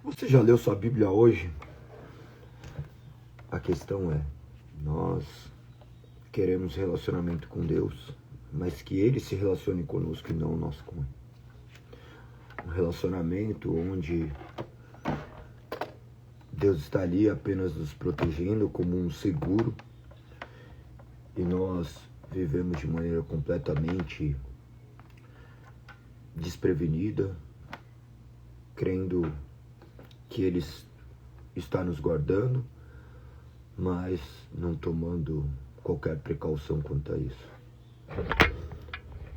Você já leu sua Bíblia hoje? A questão é, nós queremos relacionamento com Deus, mas que Ele se relacione conosco e não nós com Ele. Um relacionamento onde Deus está ali apenas nos protegendo como um seguro e nós vivemos de maneira completamente desprevenida, crendo que Ele está nos guardando, mas não tomando qualquer precaução quanto a isso.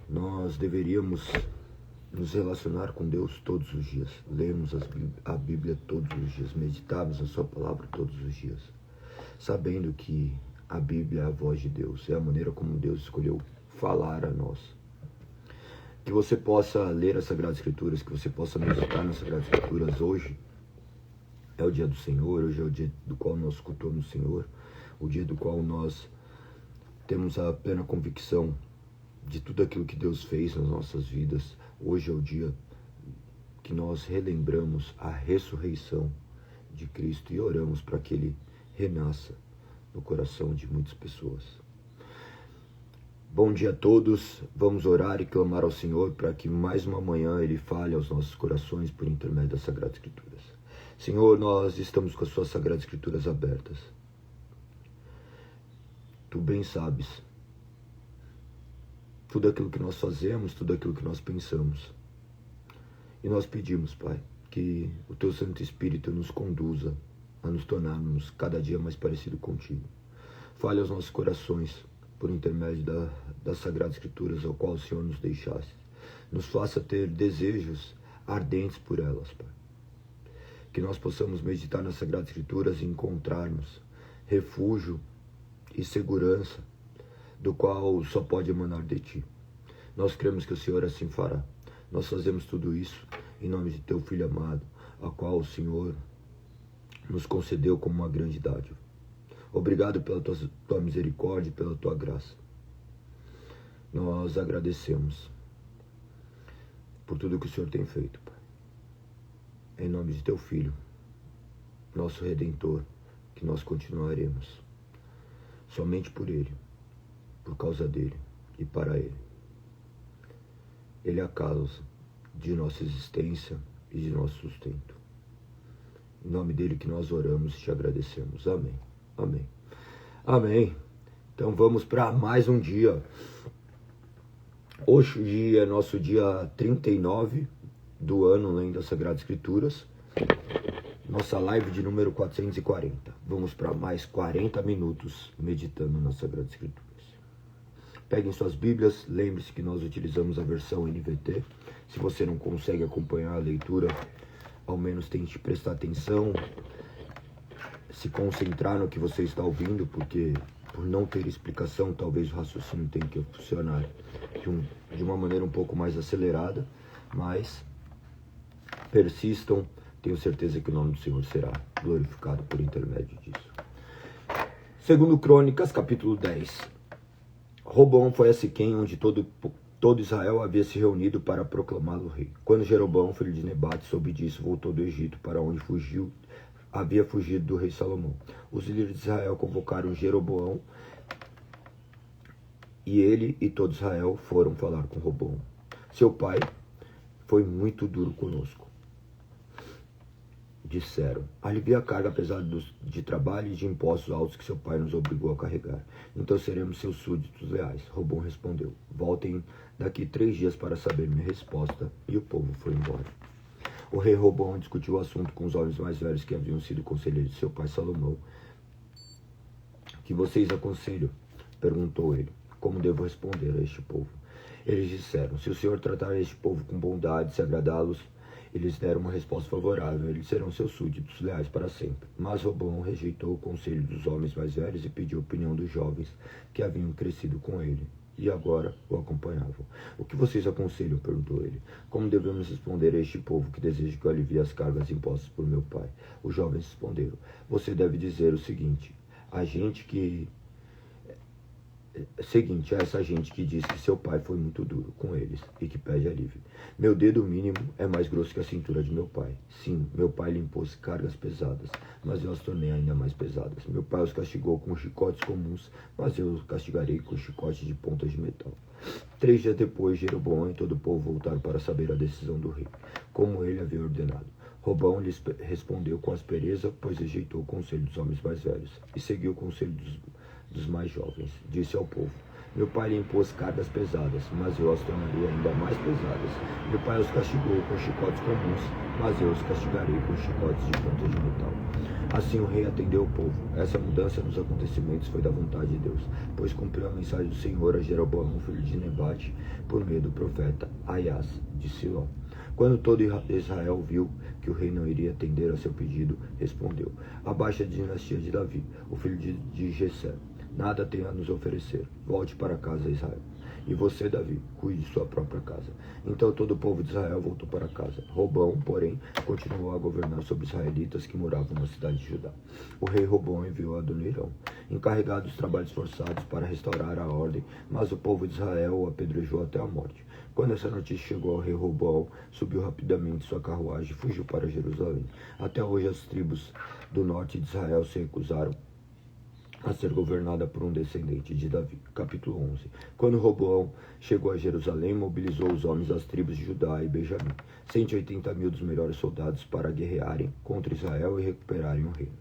Nós deveríamos nos relacionar com Deus todos os dias, lermos a Bíblia todos os dias, meditarmos na sua palavra todos os dias, sabendo que a Bíblia é a voz de Deus, é a maneira como Deus escolheu falar a nós. Que você possa ler as Sagradas Escrituras, que você possa meditar nas Sagradas Escrituras hoje. É o dia do Senhor, hoje é o dia do qual nós cultuamos o Senhor, o dia do qual nós temos a plena convicção de tudo aquilo que Deus fez nas nossas vidas. Hoje é o dia que nós relembramos a ressurreição de Cristo e oramos para que Ele renasça no coração de muitas pessoas. Bom dia a todos, vamos orar e clamar ao Senhor para que mais uma manhã Ele fale aos nossos corações por intermédio das Sagradas Escrituras. Senhor, nós estamos com as suas Sagradas Escrituras abertas. Tu bem sabes tudo aquilo que nós fazemos, tudo aquilo que nós pensamos. E nós pedimos, Pai, que o Teu Santo Espírito nos conduza a nos tornarmos cada dia mais parecidos contigo. Fale aos nossos corações por intermédio das Sagradas Escrituras ao qual o Senhor nos deixasse. Nos faça ter desejos ardentes por elas, Pai. Que nós possamos meditar nas Sagradas Escrituras e encontrarmos refúgio e segurança, do qual só pode emanar de Ti. Nós cremos que o Senhor assim fará. Nós fazemos tudo isso em nome de Teu Filho amado, a qual o Senhor nos concedeu como uma grande dádiva. Obrigado pela tua misericórdia e pela Tua graça. Nós agradecemos por tudo que o Senhor tem feito, Pai. Em nome de Teu Filho, nosso Redentor, que nós continuaremos somente por Ele, por causa dEle e para Ele. Ele é a causa de nossa existência e de nosso sustento. Em nome dEle que nós oramos e te agradecemos. Amém. Amém. Amém. Então vamos para mais um dia. Hoje é nosso dia 39 do ano lendo as Sagradas Escrituras. Nossa live de número 440. Vamos para mais 40 minutos meditando nas Sagradas Escrituras. Peguem suas Bíblias, lembre-se que nós utilizamos a versão NVT. Se você não consegue acompanhar a leitura, ao menos tente prestar atenção, se concentrar no que você está ouvindo, porque por não ter explicação, talvez o raciocínio tenha que funcionar de uma maneira um pouco mais acelerada, mas persistam, tenho certeza que o nome do Senhor será glorificado por intermédio disso. Segundo Crônicas, capítulo 10. Roboão foi a Siquém, onde todo Israel havia se reunido para proclamá-lo rei. Quando Jeroboão, filho de Nebate, soube disso, voltou do Egito, para onde havia fugido do rei Salomão. Os líderes de Israel convocaram Jeroboão, e ele e todo Israel foram falar com Roboão. Seu pai foi muito duro conosco. Disseram: alivia a carga pesada de trabalho e de impostos altos que seu pai nos obrigou a carregar. Então seremos seus súditos leais. Roboão respondeu: voltem daqui 3 dias para saber minha resposta. E o povo foi embora. O rei Roboão discutiu o assunto com os homens mais velhos que haviam sido conselheiros de seu pai Salomão. Que vocês aconselham? Perguntou ele. Como devo responder a este povo? Eles disseram: se o Senhor tratar este povo com bondade, se agradá-los, eles deram uma resposta favorável, eles serão seus súditos leais para sempre. Mas Roboão rejeitou o conselho dos homens mais velhos e pediu a opinião dos jovens que haviam crescido com ele e agora o acompanhavam. O que vocês aconselham? Perguntou ele. Como devemos responder a este povo que deseja que eu alivie as cargas impostas por meu pai? Os jovens responderam: você deve dizer o seguinte: a gente que seguinte a essa gente que diz que seu pai foi muito duro com eles e que pede alívio. Meu dedo mínimo é mais grosso que a cintura de meu pai. Sim, meu pai lhe impôs cargas pesadas, mas eu as tornei ainda mais pesadas. Meu pai os castigou com chicotes comuns, mas eu os castigarei com chicotes de pontas de metal. 3 dias depois, Jeroboão e todo o povo voltaram para saber a decisão do rei, como ele havia ordenado. Roboão lhes respondeu com aspereza, pois rejeitou o conselho dos homens mais velhos e seguiu o conselho dos mais jovens. Disse ao povo: meu pai lhe impôs cargas pesadas, mas eu as tornarei ainda mais pesadas. Meu pai os castigou com chicotes comuns, mas eu os castigarei com chicotes de ponta de metal. Assim o rei atendeu o povo. Essa mudança nos acontecimentos foi da vontade de Deus, pois cumpriu a mensagem do Senhor a Jeroboão, filho de Nebate, por meio do profeta Aias de Siló. Quando todo Israel viu que o rei não iria atender a seu pedido, respondeu: abaixe a dinastia de Davi, o filho de Jessé. Nada tem a nos oferecer. Volte para casa, Israel. E você, Davi, cuide de sua própria casa. Então todo o povo de Israel voltou para casa. Roboão, porém, continuou a governar sobre os israelitas que moravam na cidade de Judá. O rei Roboão enviou Adoniram, encarregado dos trabalhos forçados, para restaurar a ordem, mas o povo de Israel o apedrejou até a morte. Quando essa notícia chegou ao rei Roboão, subiu rapidamente sua carruagem e fugiu para Jerusalém. Até hoje as tribos do norte de Israel se recusaram a ser governada por um descendente de Davi. Capítulo 11. Quando Roboão chegou a Jerusalém, mobilizou os homens das tribos de Judá e Benjamim, 180.000 dos melhores soldados, para guerrearem contra Israel e recuperarem o reino.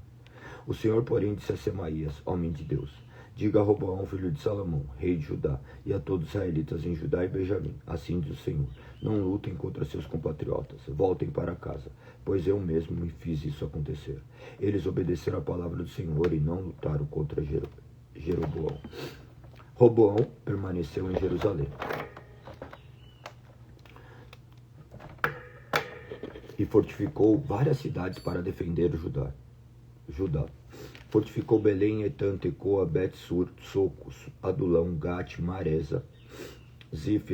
O Senhor, porém, disse a Semaías, homem de Deus: diga a Roboão, filho de Salomão, rei de Judá, e a todos os israelitas em Judá e Benjamim: assim diz o Senhor, não lutem contra seus compatriotas, voltem para casa, pois eu mesmo me fiz isso acontecer. Eles obedeceram a palavra do Senhor e não lutaram contra Jeroboão. Roboão permaneceu em Jerusalém e fortificou várias cidades para defender Judá. Fortificou Belém, Etan, Tecoa, Bet-Sur, Socos, Adulão, Gate, Maresa, Zif,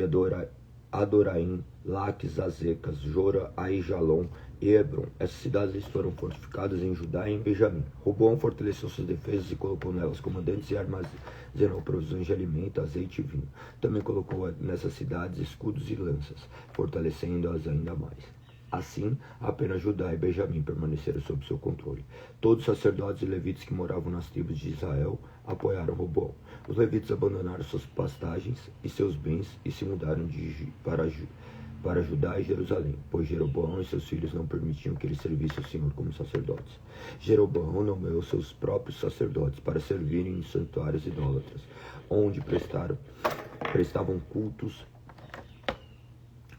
Adoraim, Laques, Azecas, Jora, Aijalon e Hebron. Essas cidades foram fortificadas em Judá e em Benjamim. Roboão fortaleceu suas defesas e colocou nelas comandantes e armazenou provisões de alimento, azeite e vinho. Também colocou nessas cidades escudos e lanças, fortalecendo-as ainda mais. Assim, apenas Judá e Benjamim permaneceram sob seu controle. Todos os sacerdotes e levitas que moravam nas tribos de Israel apoiaram Roboão. Os levitas abandonaram suas pastagens e seus bens e se mudaram para Judá e Jerusalém, pois Jeroboão e seus filhos não permitiam que eles servissem o Senhor como sacerdotes. Jeroboão nomeou seus próprios sacerdotes para servirem em santuários idólatras, onde prestavam cultos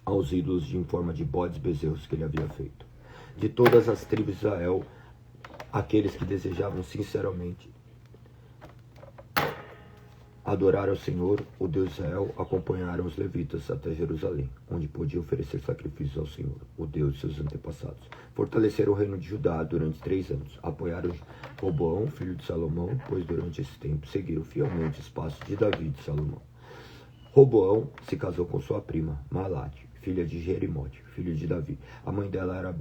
aos ídolos em forma de bodes e bezerros que ele havia feito. De todas as tribos de Israel, aqueles que desejavam sinceramente adorar ao Senhor, o Deus de Israel, acompanharam os levitas até Jerusalém, onde podiam oferecer sacrifícios ao Senhor, o Deus de seus antepassados. Fortaleceram o reino de Judá durante 3 anos. Apoiaram Roboão, filho de Salomão, pois durante esse tempo seguiram fielmente os passos de Davi e de Salomão. Roboão se casou com sua prima, Malate, filha de Jerimote, filho de Davi. A mãe dela era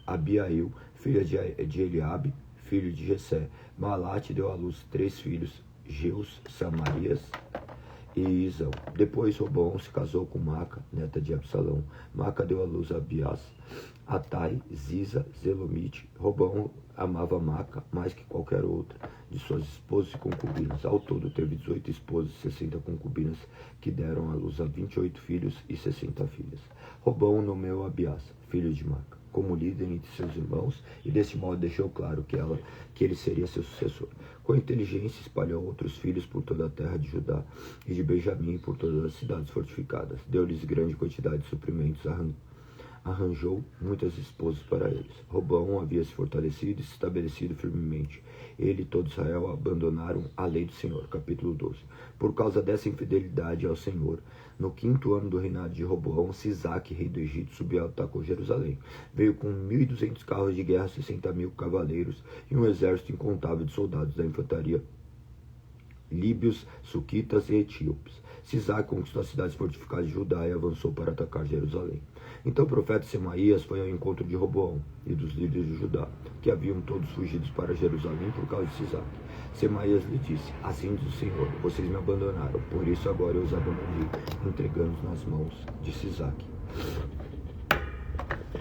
Abiail, filha de Eliabe, filho de Jessé. Malate deu à luz 3 filhos, Geus, Samarias e Isão. Depois Roboão se casou com Maca, neta de Absalão. Maca deu à luz a Abias, Atai, Ziza, Zelomite. Roboão amava Maca mais que qualquer outra de suas esposas e concubinas. Ao todo teve 18 esposas e 60 concubinas, que deram à luz a 28 filhos e 60 filhas. Roboão nomeou Abias, filho de Maca, como líder entre seus irmãos, e desse modo deixou claro que ele seria seu sucessor. Com inteligência espalhou outros filhos por toda a terra de Judá e de Benjamim e por todas as cidades fortificadas. Deu-lhes grande quantidade de suprimentos, arranjou muitas esposas para eles. Roboão havia se fortalecido e se estabelecido firmemente. Ele e todo Israel abandonaram a lei do Senhor. Capítulo 12. Por causa dessa infidelidade ao Senhor, no 5º ano do reinado de Roboão, Sisaque, rei do Egito, subiu e atacou Jerusalém. Veio com 1.200 carros de guerra, 60.000 cavaleiros e um exército incontável de soldados da infantaria, líbios, suquitas e etíopes. Sisaque conquistou as cidades fortificadas de Judá e avançou para atacar Jerusalém. Então o profeta Semaías foi ao encontro de Roboão e dos líderes de Judá, que haviam todos fugido para Jerusalém por causa de Sisaque. Semaías lhe disse: assim diz o Senhor, vocês me abandonaram, por isso agora eu os abandonei, entregando-os nas mãos de Sisaque.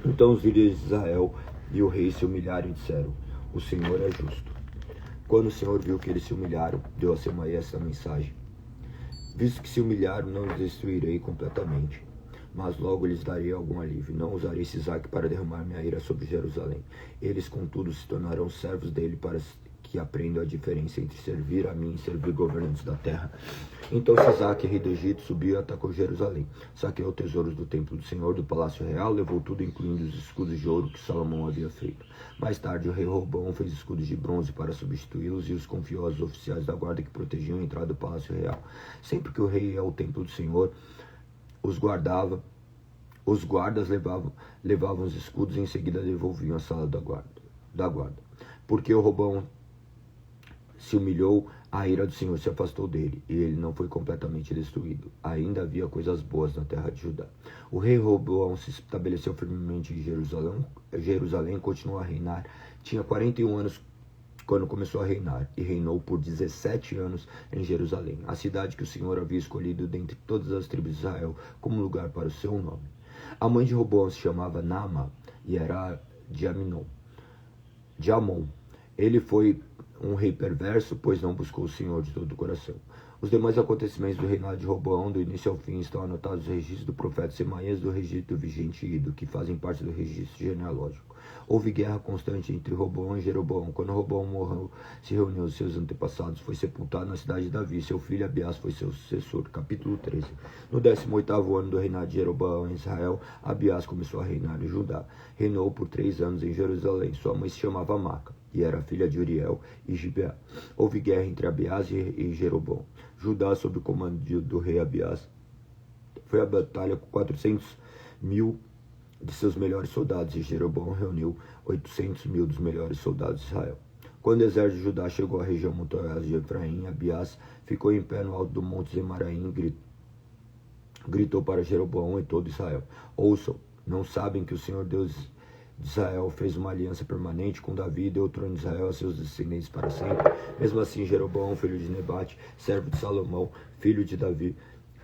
Então os líderes de Israel e o rei se humilharam e disseram: o Senhor é justo. Quando o Senhor viu que eles se humilharam, deu a Semaías esta mensagem: visto que se humilharam, não os destruirei completamente, mas logo lhes darei algum alívio. Não usarei Sisaque para derramar minha ira sobre Jerusalém. Eles, contudo, se tornarão servos dele para que aprendam a diferença entre servir a mim e servir governantes da terra. Então Sisaque, rei do Egito, subiu e atacou Jerusalém. Saqueou tesouros do templo do Senhor, do palácio real, levou tudo, incluindo os escudos de ouro que Salomão havia feito. Mais tarde, o rei Roboão fez escudos de bronze para substituí-los e os confiou aos oficiais da guarda que protegiam a entrada do palácio real. Sempre que o rei ia ao templo do Senhor, os guardas levavam os escudos e em seguida devolviam à sala da guarda. Porque o Roboão se humilhou, a ira do Senhor se afastou dele, e ele não foi completamente destruído. Ainda havia coisas boas na terra de Judá. O rei Roboão se estabeleceu firmemente em Jerusalém e continuou a reinar. Tinha 41 anos quando começou a reinar, e reinou por 17 anos em Jerusalém, a cidade que o Senhor havia escolhido dentre todas as tribos de Israel como lugar para o seu nome. A mãe de Roboão se chamava Naamá e era de Amon. Ele foi um rei perverso, pois não buscou o Senhor de todo o coração. Os demais acontecimentos do reinado de Roboão, do início ao fim, estão anotados no registro do profeta Semaías, do registro do vigente Ido, que fazem parte do registro genealógico. Houve guerra constante entre Roboão e Jeroboão. Quando Roboão morreu, se reuniu aos seus antepassados, foi sepultado na cidade de Davi. Seu filho Abiás foi seu sucessor. Capítulo 13. No 18º ano do reinado de Jeroboão em Israel, Abiás começou a reinar em Judá. Reinou por 3 anos em Jerusalém. Sua mãe se chamava Maca e era filha de Uriel e Gibeá. Houve guerra entre Abiás e Jeroboão. Judá, sob o comando do rei Abiás, foi à batalha com 400.000 de seus melhores soldados, e Jeroboão reuniu 800.000 dos melhores soldados de Israel. Quando o exército de Judá chegou à região montanhosa de Efraim, Abiás ficou em pé no alto do monte Zemaraim e gritou para Jeroboão e todo Israel: ouçam, não sabem que o Senhor Deus de Israel fez uma aliança permanente com Davi e deu o trono de Israel a seus descendentes para sempre? Mesmo assim, Jeroboão, filho de Nebate, servo de Salomão, filho de Davi,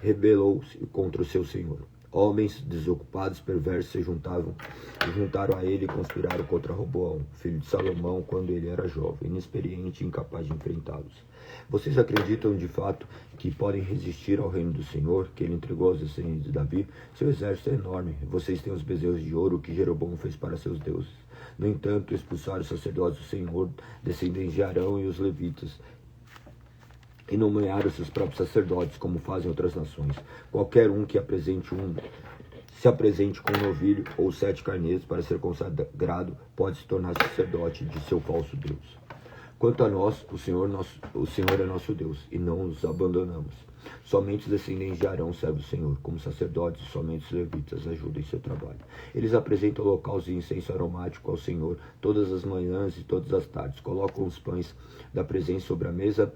rebelou-se contra o seu senhor. Homens desocupados, perversos, se juntaram a ele e conspiraram contra Roboão, filho de Salomão, quando ele era jovem, inexperiente e incapaz de enfrentá-los. Vocês acreditam de fato que podem resistir ao reino do Senhor, que ele entregou aos descendentes de Davi? Seu exército é enorme. Vocês têm os bezerros de ouro que Jeroboão fez para seus deuses. No entanto, expulsaram os sacerdotes do Senhor, descendentes de Arão, e os levitas, e nomearam seus próprios sacerdotes, como fazem outras nações. Qualquer um que se apresente com um novilho ou 7 carneiros para ser consagrado pode se tornar sacerdote de seu falso Deus. Quanto a nós, o Senhor é nosso Deus, e não nos abandonamos. Somente os descendentes de Arão servem o Senhor, como sacerdotes, e somente os levitas ajudam em seu trabalho. Eles apresentam holocaustos de incenso aromático ao Senhor todas as manhãs e todas as tardes. Colocam os pães da presença sobre a mesa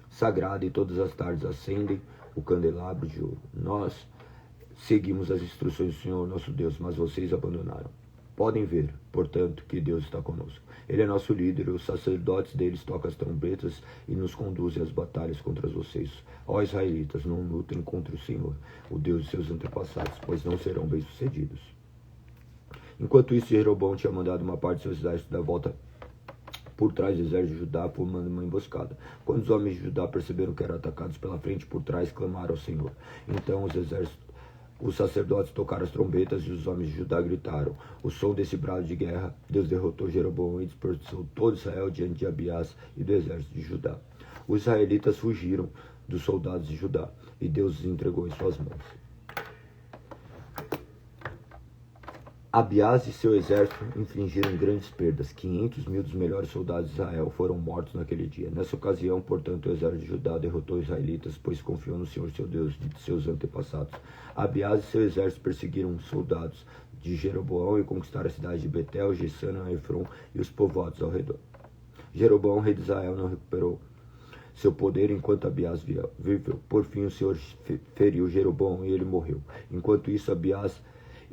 sagrada e todas as tardes acendem o candelabro de ouro. Nós seguimos as instruções do Senhor nosso Deus, mas vocês abandonaram. Podem ver, portanto, que Deus está conosco. Ele é nosso líder, e os sacerdotes deles tocam as trombetas e nos conduzem às batalhas contra vocês. Ó israelitas, não lutem contra o Senhor, o Deus de seus antepassados, pois não serão bem-sucedidos. Enquanto isso, Jeroboão tinha mandado uma parte de seus exércitos dar volta por trás do exército de Judá, formando uma emboscada. Quando os homens de Judá perceberam que eram atacados pela frente e por trás, clamaram ao Senhor. Então os sacerdotes tocaram as trombetas e os homens de Judá gritaram. O som desse brado de guerra, Deus derrotou Jeroboão e dispersou todo Israel diante de Abiás e do exército de Judá. Os israelitas fugiram dos soldados de Judá, e Deus os entregou em suas mãos. Abiás e seu exército infligiram grandes perdas. 500.000 dos melhores soldados de Israel foram mortos naquele dia. Nessa ocasião, portanto, o exército de Judá derrotou os israelitas, pois confiou no Senhor seu Deus de seus antepassados. Abiás e seu exército perseguiram os soldados de Jeroboão e conquistaram a cidade de Betel, Gessana, Efron e os povoados ao redor. Jeroboão, rei de Israel, não recuperou seu poder enquanto Abiás viveu. Por fim, o Senhor feriu Jeroboão e ele morreu. Enquanto isso, Abiás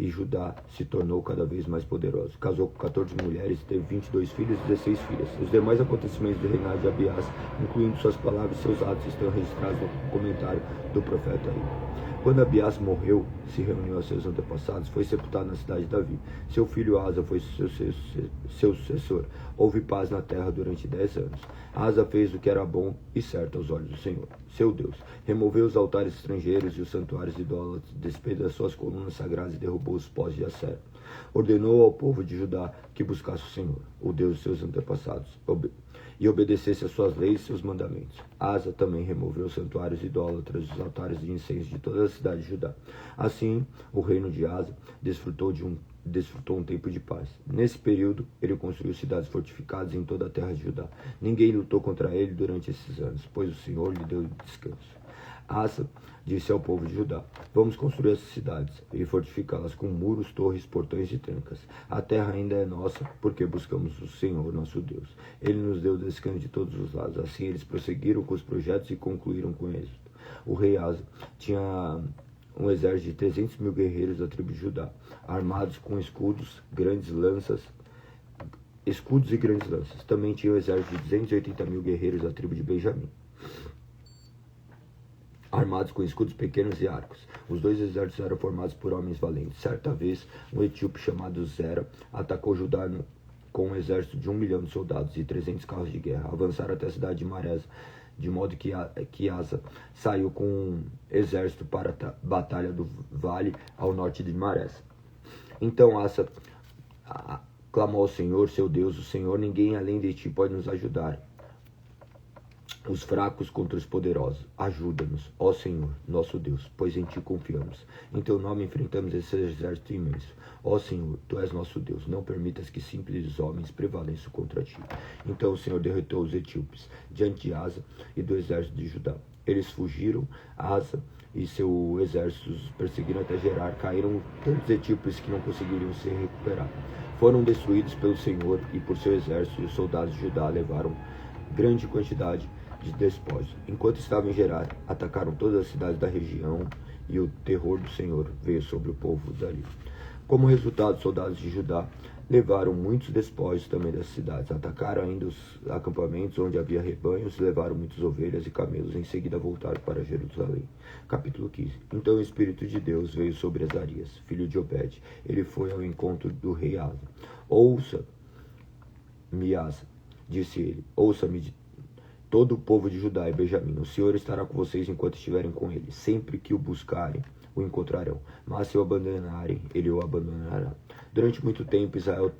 e Judá se tornou cada vez mais poderoso. Casou com 14 mulheres, teve 22 filhos e 16 filhas. Os demais acontecimentos do reinado de Abiás, incluindo suas palavras e seus atos, estão registrados no comentário do profeta aí. Quando Abiás morreu, se reuniu a seus antepassados, foi sepultado na cidade de Davi. Seu filho Asa foi seu sucessor. Houve paz na terra durante 10 anos. Asa fez o que era bom e certo aos olhos do Senhor, seu Deus. Removeu os altares estrangeiros e os santuários idólatras, despediu das suas colunas sagradas e derrubou os postes de Acera. Ordenou ao povo de Judá que buscasse o Senhor, o Deus de seus antepassados, e obedecesse às suas leis e seus mandamentos. Asa também removeu os santuários idólatras e os altares de incenso de toda a cidade de Judá. Assim, o reino de Asa desfrutou um tempo de paz. Nesse período, ele construiu cidades fortificadas em toda a terra de Judá. Ninguém lutou contra ele durante esses anos, pois o Senhor lhe deu descanso. Asa disse ao povo de Judá: vamos construir essas cidades e fortificá-las com muros, torres, portões e trancas. A terra ainda é nossa, porque buscamos o Senhor, nosso Deus. Ele nos deu descanso de todos os lados. Assim eles prosseguiram com os projetos e concluíram com êxito. O rei Asa tinha um exército de 300 mil guerreiros da tribo de Judá, armados com escudos e grandes lanças. Também tinha um exército de 280 mil guerreiros da tribo de Benjamim, armados com escudos pequenos e arcos. Os dois exércitos eram formados por homens valentes. Certa vez, um etíope chamado Zera atacou Judá com um exército de 1 milhão de soldados e 300 carros de guerra. Avançaram até a cidade de Marés, de modo que Asa saiu com um exército para a batalha do vale ao norte de Marés. Então Asa clamou ao Senhor, seu Deus: o Senhor, ninguém além de ti pode nos ajudar. Os fracos contra os poderosos. Ajuda-nos, ó Senhor, nosso Deus, pois em ti confiamos. Em teu nome enfrentamos esse exército imenso. Ó Senhor, tu és nosso Deus, não permitas que simples homens prevaleçam contra ti. Então o Senhor derrotou os etíopes diante de Asa e do exército de Judá. Eles fugiram, Asa e seu exército os perseguiram até Gerar. Caíram tantos etíopes que não conseguiriam se recuperar. Foram destruídos pelo Senhor e por seu exército, e os soldados de Judá levaram grande quantidade de despojos. Enquanto estavam em Gerar, atacaram todas as cidades da região, e o terror do Senhor veio sobre o povo dali. Como resultado, os soldados de Judá levaram muitos despojos também das cidades. Atacaram ainda os acampamentos onde havia rebanhos, levaram muitas ovelhas e camelos. Em seguida voltaram para Jerusalém. Capítulo 15. Então o Espírito de Deus veio sobre Azarias, filho de Obed. Ele foi ao encontro do rei Asa. Ouça-me, Asa, disse ele. Ouça-me, todo o povo de Judá e Benjamim. O Senhor estará com vocês enquanto estiverem com ele. Sempre que o buscarem, o encontrarão. Mas se o abandonarem, ele o abandonará. Durante muito tempo, Israel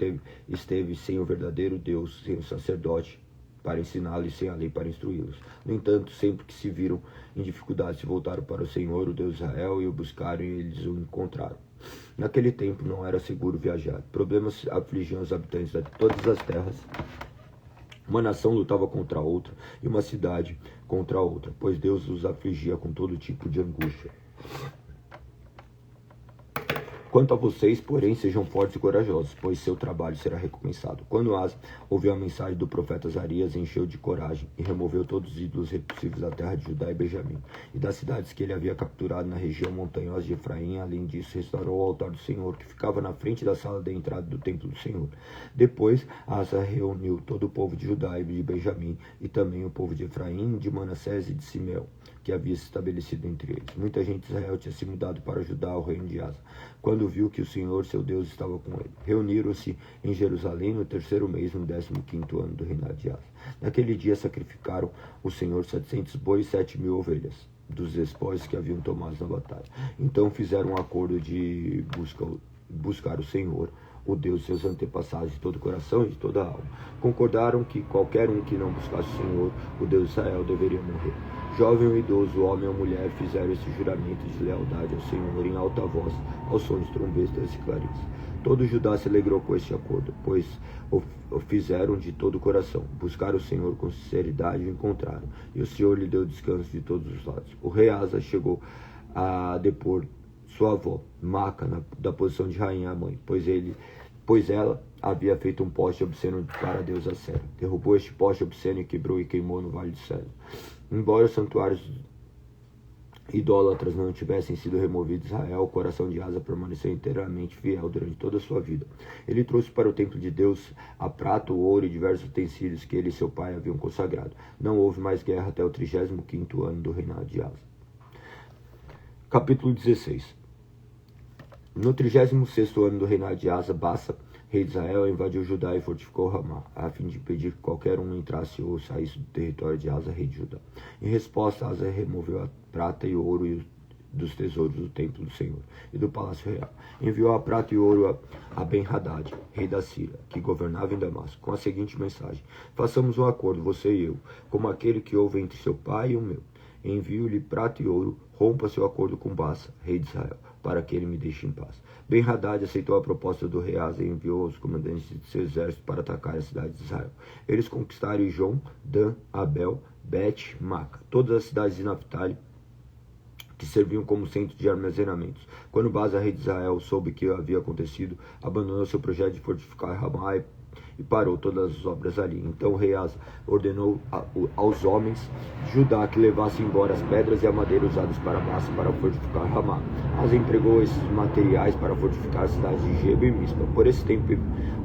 esteve sem o verdadeiro Deus, sem o sacerdote para ensiná-los e sem a lei para instruí-los. No entanto, sempre que se viram em dificuldade, se voltaram para o Senhor, o Deus de Israel, e o buscaram, e eles o encontraram. Naquele tempo não era seguro viajar. Problemas afligiam os habitantes de todas as terras. Uma nação lutava contra outra e uma cidade contra outra, pois Deus os afligia com todo tipo de angústia. Quanto a vocês, porém, sejam fortes e corajosos, pois seu trabalho será recompensado. Quando Asa ouviu a mensagem do profeta Azarias, encheu de coragem e removeu todos os ídolos repulsivos da terra de Judá e Benjamim e das cidades que ele havia capturado na região montanhosa de Efraim. Além disso, restaurou o altar do Senhor, que ficava na frente da sala de entrada do templo do Senhor. Depois, Asa reuniu todo o povo de Judá e de Benjamim e também o povo de Efraim, de Manassés e de Simeão, que havia se estabelecido entre eles. Muita gente de Israel tinha se mudado para Judá, ao reino de Asa, quando viu que o Senhor, seu Deus, estava com ele. Reuniram-se em Jerusalém no 3º mês, no 15º ano do reinado de Asa. Naquele dia sacrificaram o Senhor 700 bois e 7.000 ovelhas, dos despojos que haviam tomado na batalha. Então fizeram um acordo de buscar o Senhor, o Deus de seus antepassados, de todo o coração e de toda a alma. Concordaram que qualquer um que não buscasse o Senhor, o Deus de Israel, deveria morrer. Jovem ou idoso, homem ou mulher, fizeram esse juramento de lealdade ao Senhor em alta voz, ao som de trombetas e clarins. Todo Judá se alegrou com este acordo, pois o fizeram de todo o coração. Buscaram o Senhor com sinceridade e o encontraram, e o Senhor lhe deu descanso de todos os lados. O rei Asa chegou a depor sua avó, Maca, da posição de rainha mãe, pois ela havia feito um poste obsceno para a deusa Acera. Derrubou este poste obsceno e quebrou e queimou no vale de Cedro. Embora os santuários idólatras não tivessem sido removidos de Israel, o coração de Asa permaneceu inteiramente fiel durante toda a sua vida. Ele trouxe para o templo de Deus a prata, o ouro e diversos utensílios que ele e seu pai haviam consagrado. Não houve mais guerra até o 35º ano do reinado de Asa. Capítulo 16. No 36º ano do reinado de Asa, Baasa, rei de Israel, invadiu Judá e fortificou Ramá, a fim de impedir que qualquer um entrasse ou saísse do território de Asa, rei de Judá. Em resposta, Asa removeu a prata e o ouro dos tesouros do templo do Senhor e do palácio real. Enviou a prata e o ouro a Ben-Hadad, rei da Síria, que governava em Damasco, com a seguinte mensagem: façamos um acordo, você e eu, como aquele que houve entre seu pai e o meu. Envio-lhe prata e ouro, rompa seu acordo com Baasa, rei de Israel, para que ele me deixe em paz. Ben-Hadad aceitou a proposta do rei Asa e enviou os comandantes de seu exército para atacar a cidade de Israel. Eles conquistaram Ijon, Dan, Abel, Bet-Maca, todas as cidades de Naphtali, que serviam como centro de armazenamentos. Quando Baasa, rei de Israel, soube que havia acontecido, abandonou seu projeto de fortificar Ramá e parou todas as obras ali. Então o rei Asa ordenou aos homens de Judá que levassem embora as pedras e a madeira usadas para Baasa para fortificar Ramá. Asa empregou esses materiais para fortificar as cidades de Geba e Mispa. Por esse tempo,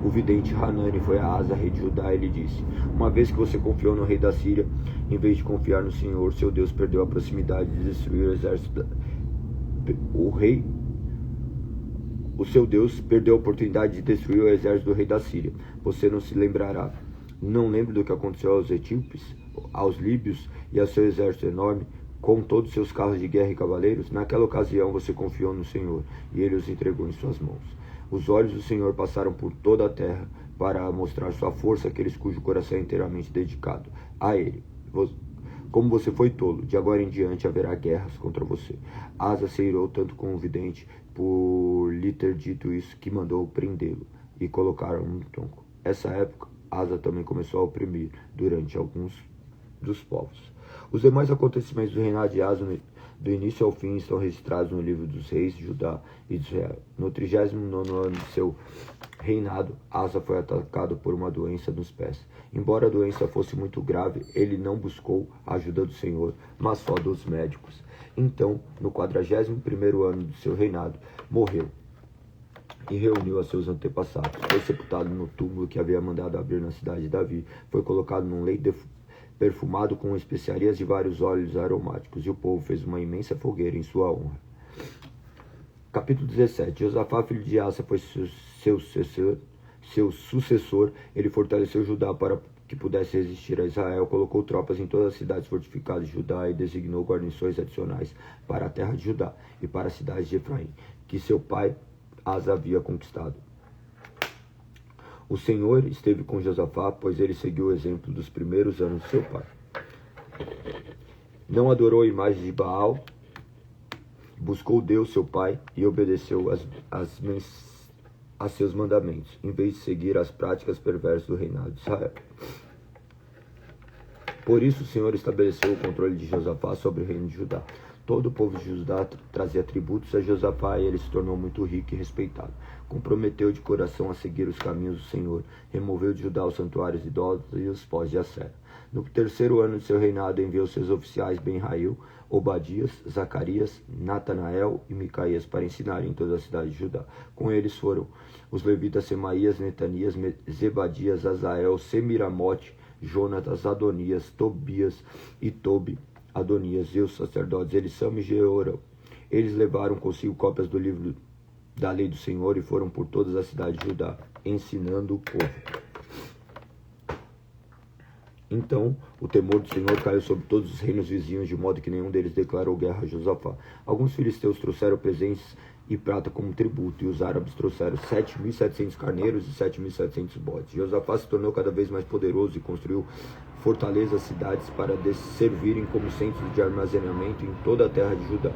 o vidente Hanani foi a Asa, rei de Judá, e lhe disse: uma vez que você confiou no rei da Síria, em vez de confiar no Senhor, seu Deus, perdeu a proximidade de destruir o exército O seu Deus perdeu a oportunidade de destruir o exército do rei da Síria. Você não se lembrará? Não lembra do que aconteceu aos etíopes, aos líbios e ao seu exército enorme, com todos seus carros de guerra e cavaleiros? Naquela ocasião você confiou no Senhor, e ele os entregou em suas mãos. Os olhos do Senhor passaram por toda a terra para mostrar sua força àqueles cujo coração é inteiramente dedicado a ele. Como você foi tolo, de agora em diante haverá guerras contra você. Asa se irou tanto com o vidente por lhe ter dito isso, que mandou prendê-lo e colocaram no tronco. Essa época, Asa também começou a oprimir durante alguns dos povos. Os demais acontecimentos do reinado de Asa, do início ao fim, estão registrados no livro dos reis de Judá e de Israel. No 39º ano de seu reinado, Asa foi atacado por uma doença nos pés. Embora a doença fosse muito grave, ele não buscou a ajuda do Senhor, mas só dos médicos. Então, no 41º ano de seu reinado, morreu e reuniu a seus antepassados. Foi sepultado no túmulo que havia mandado abrir na cidade de Davi. Foi colocado num leito perfumado com especiarias de vários óleos aromáticos, e o povo fez uma imensa fogueira em sua honra. Capítulo 17. Josafá, filho de Asa, foi seu sucessor. Ele fortaleceu Judá para que pudesse resistir a Israel, colocou tropas em todas as cidades fortificadas de Judá e designou guarnições adicionais para a terra de Judá e para as cidades de Efraim, que seu pai Asa havia conquistado. O Senhor esteve com Josafá, pois ele seguiu o exemplo dos primeiros anos de seu pai. Não adorou a imagem de Baal, buscou Deus, seu pai, e obedeceu a seus mandamentos, em vez de seguir as práticas perversas do reinado de Israel. Por isso o Senhor estabeleceu o controle de Josafá sobre o reino de Judá. Todo o povo de Judá trazia tributos a Josafá, e ele se tornou muito rico e respeitado. Comprometeu de coração a seguir os caminhos do Senhor. Removeu de Judá os santuários idólatras e os pós de Assera. No 3º ano de seu reinado, enviou seus oficiais Ben-Hail, Obadias, Zacarias, Natanael e Micaías para ensinarem em toda a cidade de Judá. Com eles foram os levitas Semaías, Netanias, Zebadias, Azael, Semiramote, Jonatas, Adonias, Tobias e Tobi, Adonias, e os sacerdotes Elissama e Jeorão. Eles levaram consigo cópias do livro da lei do Senhor e foram por todas as cidades de Judá, ensinando o povo. Então o temor do Senhor caiu sobre todos os reinos vizinhos, de modo que nenhum deles declarou guerra a Josafá. Alguns filisteus trouxeram presentes e prata como tributo, e os árabes trouxeram 7.700 carneiros e 7.700 bodes. Josafá se tornou cada vez mais poderoso e construiu fortalezas, cidades para servirem como centros de armazenamento em toda a terra de Judá.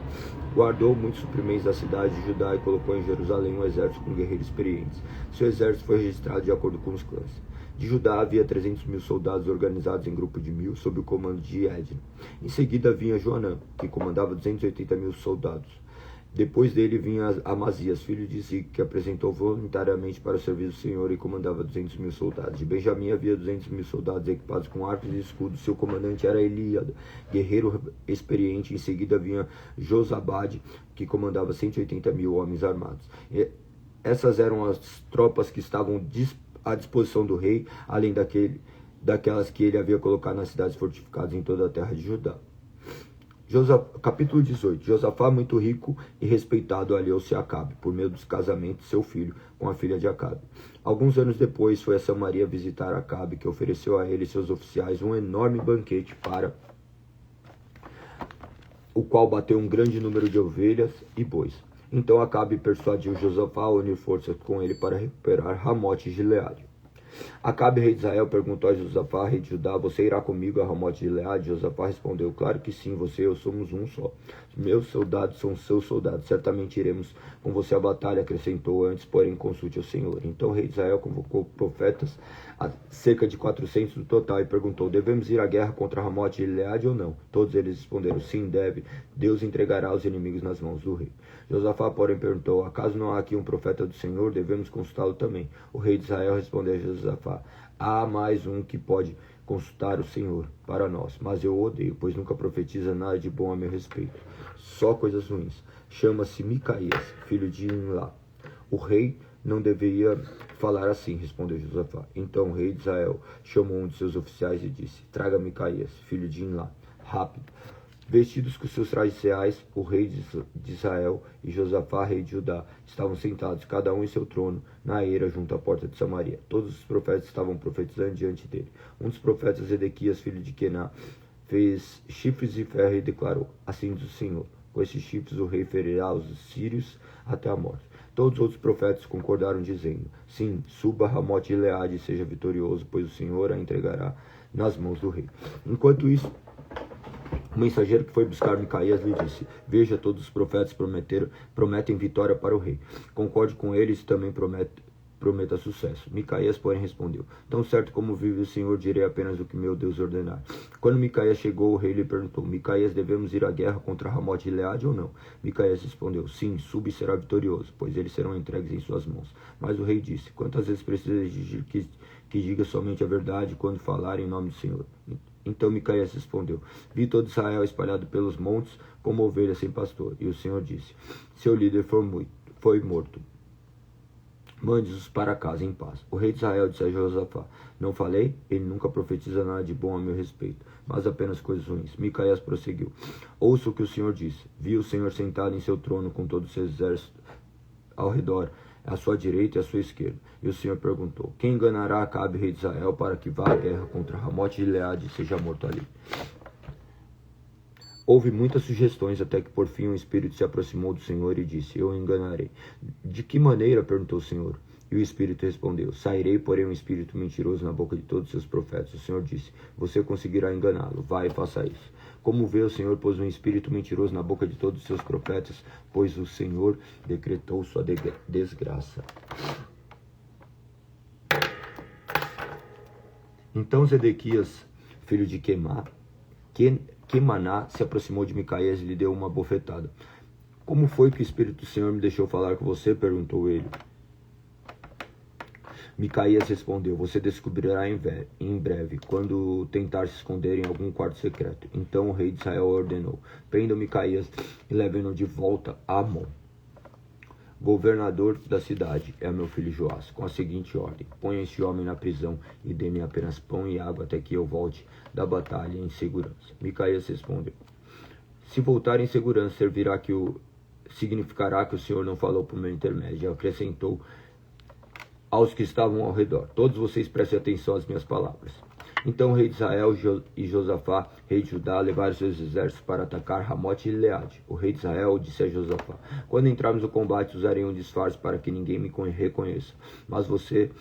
Guardou muitos suprimentos da cidade de Judá e colocou em Jerusalém um exército com guerreiros experientes. Seu exército foi registrado de acordo com os clãs. De Judá havia 300.000 soldados organizados em grupo de 1.000, sob o comando de Edna. Em seguida vinha Joanã, que comandava 280.000 soldados. Depois dele vinha Amazias, filho de Zique, que apresentou voluntariamente para o serviço do Senhor e comandava 200.000 soldados. De Benjamim havia 200.000 soldados equipados com arcos e escudos. Seu comandante era Eliada, guerreiro experiente. Em seguida vinha Josabade, que comandava 180.000 homens armados. Essas eram as tropas que estavam à disposição do rei, além daquelas que ele havia colocado nas cidades fortificadas em toda a terra de Judá. Capítulo 18. Josafá, muito rico e respeitado, aliou-se a Acabe, por meio dos casamentos de seu filho com a filha de Acabe. Alguns anos depois, foi a Samaria visitar Acabe, que ofereceu a ele e seus oficiais um enorme banquete, para o qual bateu um grande número de ovelhas e bois. Então Acabe persuadiu Josafá a unir forças com ele para recuperar Ramote e Gileade. Acabe, rei de Israel, perguntou a Josafá, rei de Judá: você irá comigo a Ramote de Gileade? Josafá respondeu: claro que sim, você e eu somos um só. Meus soldados são seus soldados, certamente iremos com você à batalha, acrescentou. Antes, porém, consulte o Senhor. Então o rei de Israel convocou profetas, cerca de 400 no total, e perguntou: devemos ir à guerra contra Ramote de Gileade ou não? Todos eles responderam: sim, deve. Deus entregará os inimigos nas mãos do rei. Josafá, porém, perguntou: acaso não há aqui um profeta do Senhor? Devemos consultá-lo também. O rei de Israel respondeu a Josafá: há mais um que pode consultar o Senhor para nós, mas eu o odeio, pois nunca profetiza nada de bom a meu respeito, só coisas ruins. Chama-se Micaías, filho de Imlá. O rei não deveria falar assim, respondeu Josafá. Então o rei de Israel chamou um de seus oficiais e disse: traga Micaías, filho de Imlá, rápido. Vestidos com seus trajes reais, o rei de Israel e Josafá, rei de Judá, estavam sentados, cada um em seu trono, na eira junto à porta de Samaria. Todos os profetas estavam profetizando diante dele. Um dos profetas, Edequias, filho de Quená, fez chifres de ferro e declarou: assim diz o Senhor, com esses chifres o rei ferirá os sírios até a morte. Todos os outros profetas concordaram, dizendo: sim, suba a Ramote de Gileade e seja vitorioso, pois o Senhor a entregará nas mãos do rei. Enquanto isso, o mensageiro que foi buscar Micaías lhe disse: veja, todos os profetas prometem vitória para o rei. Concorde com eles e também prometa sucesso. Micaías, porém, respondeu: tão certo como vive o Senhor, direi apenas o que meu Deus ordenar. Quando Micaías chegou, o rei lhe perguntou: Micaías, devemos ir à guerra contra Ramote de Gileade ou não? Micaías respondeu: sim, suba e será vitorioso, pois eles serão entregues em suas mãos. Mas o rei disse: quantas vezes precisa exigir que diga somente a verdade quando falar em nome do Senhor? Então Micaías respondeu: vi todo Israel espalhado pelos montes como ovelhas sem pastor. E o Senhor disse: seu líder foi morto. Mande-os para casa em paz. O rei de Israel disse a Josafá: não falei? Ele nunca profetiza nada de bom a meu respeito, mas apenas coisas ruins. Micaías prosseguiu: ouça o que o Senhor disse. Vi o Senhor sentado em seu trono com todo o seu exército ao redor, à sua direita e à sua esquerda. E o Senhor perguntou: quem enganará Acabe, rei de Israel, para que vá à guerra contra Ramote de Gileade e seja morto ali? Houve muitas sugestões, até que por fim o Espírito se aproximou do Senhor e disse: eu o enganarei. De que maneira? Perguntou o Senhor. E o Espírito respondeu: sairei, porém, um espírito mentiroso na boca de todos os seus profetas. O Senhor disse: você conseguirá enganá-lo. Vai e faça isso. Como vê, o Senhor pôs um espírito mentiroso na boca de todos os seus profetas, pois o Senhor decretou sua desgraça. Então Zedequias, filho de Quemaná, se aproximou de Micaías e lhe deu uma bofetada. Como foi que o Espírito do Senhor me deixou falar com você? Perguntou ele. Micaías respondeu: você descobrirá em breve, quando tentar se esconder em algum quarto secreto. Então o rei de Israel ordenou: prendam Micaías e levem-no de volta a Amon, governador da cidade, é meu filho Joás, com a seguinte ordem: ponha este homem na prisão e dê-me apenas pão e água até que eu volte da batalha em segurança. Micaías respondeu: se voltar em segurança, significará que o Senhor não falou por meu intermédio. E acrescentou aos que estavam ao redor: todos vocês prestem atenção às minhas palavras. Então o rei de Israel e Josafá, rei de Judá, levaram seus exércitos para atacar Ramote e Gileade. O rei de Israel disse a Josafá: quando entrarmos no combate, usarei um disfarce para que ninguém me reconheça, mas você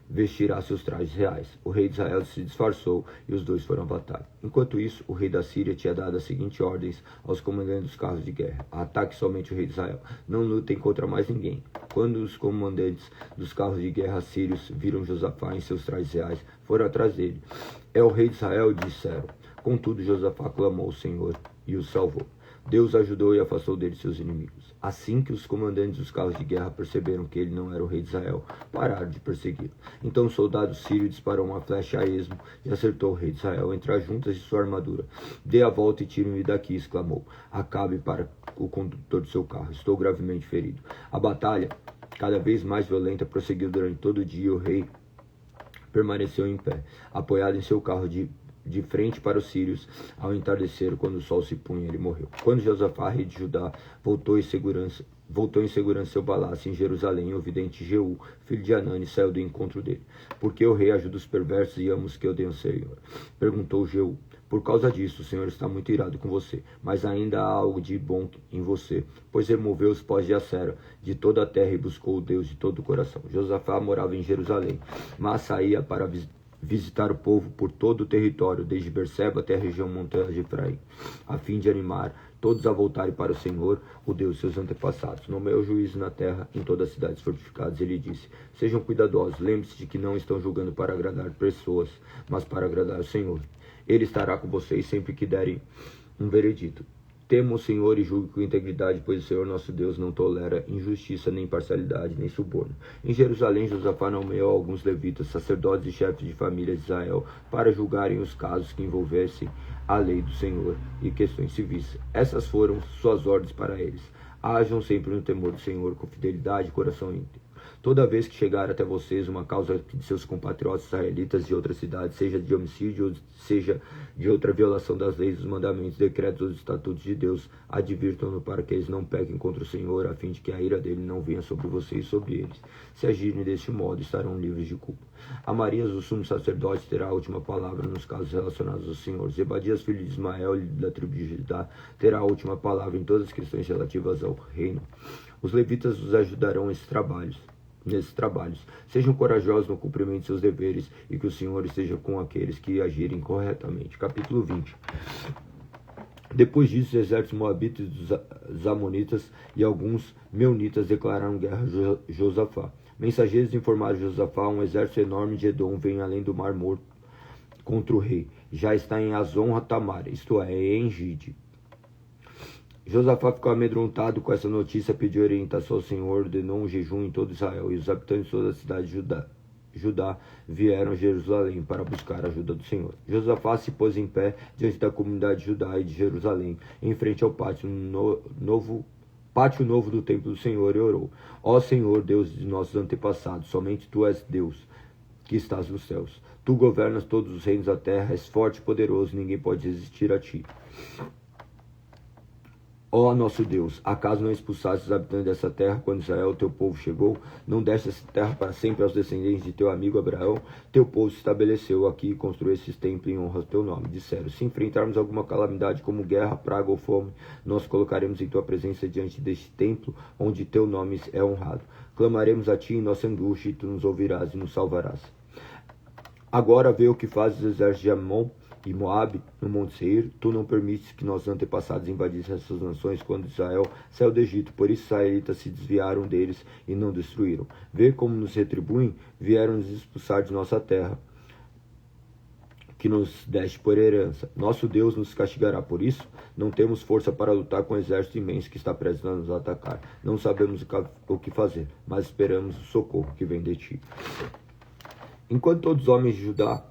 vestirá seus trajes reais. O rei de Israel se disfarçou e os dois foram à batalha. Enquanto isso, o rei da Síria tinha dado as seguintes ordens aos comandantes dos carros de guerra: ataque somente o rei de Israel, não lutem contra mais ninguém. Quando os comandantes dos carros de guerra sírios viram Josafá em seus trajes reais, foram atrás dele. É o rei de Israel, disseram. Contudo, Josafá clamou ao Senhor e o salvou. Deus ajudou e afastou dele seus inimigos. Assim que os comandantes dos carros de guerra perceberam que ele não era o rei de Israel, pararam de persegui-lo. Então o soldado sírio disparou uma flecha a esmo e acertou o rei de Israel entre as juntas de sua armadura. Dê a volta e tire-me daqui, exclamou. Acabe para o condutor do seu carro. Estou gravemente ferido. A batalha, cada vez mais violenta, prosseguiu durante todo o dia. O rei permaneceu em pé, apoiado em seu carro de frente para os sírios. Ao entardecer, quando o sol se punha, ele morreu. Quando Josafá, rei de Judá, voltou em segurança seu palácio em Jerusalém, o vidente Jeú, filho de Anani, saiu do encontro dele. Por que o rei ajuda os perversos e ama os que odeiam o Senhor? Perguntou Jeú. Por causa disso, o Senhor está muito irado com você, mas ainda há algo de bom em você, pois removeu os pós de Acera de toda a terra e buscou o Deus de todo o coração. Josafá morava em Jerusalém, mas saía para visitar o povo por todo o território, desde Berseba até a região montanhosa de Efraim, a fim de animar todos a voltarem para o Senhor, o Deus de seus antepassados. Nomeou juízo na terra, em todas as cidades fortificadas. Ele disse: sejam cuidadosos, lembre-se de que não estão julgando para agradar pessoas, mas para agradar o Senhor. Ele estará com vocês sempre que derem um veredito. Tema o Senhor e julgue com integridade, pois o Senhor nosso Deus não tolera injustiça, nem parcialidade, nem suborno. Em Jerusalém, Josafá nomeou alguns levitas, sacerdotes e chefes de família de Israel, para julgarem os casos que envolvessem a lei do Senhor e questões civis. Essas foram suas ordens para eles. Hajam sempre no temor do Senhor, com fidelidade e coração íntegro. Toda vez que chegar até vocês uma causa de seus compatriotas israelitas de outras cidades, seja de homicídio ou seja de outra violação das leis, dos mandamentos, decretos ou estatutos de Deus, advirtam-no para que eles não pequem contra o Senhor, a fim de que a ira dele não venha sobre vocês e sobre eles. Se agirem deste modo, estarão livres de culpa. Amarias, o sumo sacerdote, terá a última palavra nos casos relacionados ao Senhor. Zebadias, filho de Ismael, da tribo de Judá, terá a última palavra em todas as questões relativas ao reino. Os levitas os ajudarão nesses trabalhos. Sejam corajosos no cumprimento de seus deveres e que o Senhor esteja com aqueles que agirem corretamente. Capítulo 20. Depois disso, os exércitos moabitas, dos amonitas e alguns meunitas declararam guerra a Josafá. Mensageiros informaram Josafá: um exército enorme de Edom vem além do Mar Morto contra o rei. Já está em Azon Tamar, isto é, em Gide. Josafá ficou amedrontado com essa notícia, pediu orientação ao Senhor, ordenou um jejum em todo Israel, e os habitantes de toda a cidade de Judá vieram a Jerusalém para buscar a ajuda do Senhor. Josafá se pôs em pé diante da comunidade de Judá e de Jerusalém, em frente ao pátio novo do templo do Senhor, e orou: ó Senhor, Deus de nossos antepassados, somente Tu és Deus que estás nos céus. Tu governas todos os reinos da terra, és forte e poderoso, ninguém pode resistir a Ti. Ó nosso Deus, acaso não expulsaste os habitantes dessa terra quando Israel, teu povo, chegou? Não deste essa terra para sempre aos descendentes de teu amigo Abraão? Teu povo se estabeleceu aqui e construiu esses templos em honra ao teu nome. Disseram: se enfrentarmos alguma calamidade como guerra, praga ou fome, nós colocaremos em tua presença diante deste templo, onde teu nome é honrado. Clamaremos a ti em nossa angústia, e tu nos ouvirás e nos salvarás. Agora vê o que fazes os exércitos de Amon e Moabe no Monte Seir. Tu não permites que nossos antepassados invadissem essas nações quando Israel saiu do Egito. Por isso os israelitas se desviaram deles e não destruíram. Vê como nos retribuem, vieram nos expulsar de nossa terra, que nos deste por herança. Nosso Deus nos castigará por isso? Não temos força para lutar com o exército imenso que está prestes a nos atacar. Não sabemos o que fazer, mas esperamos o socorro que vem de ti. Enquanto todos os homens de Judá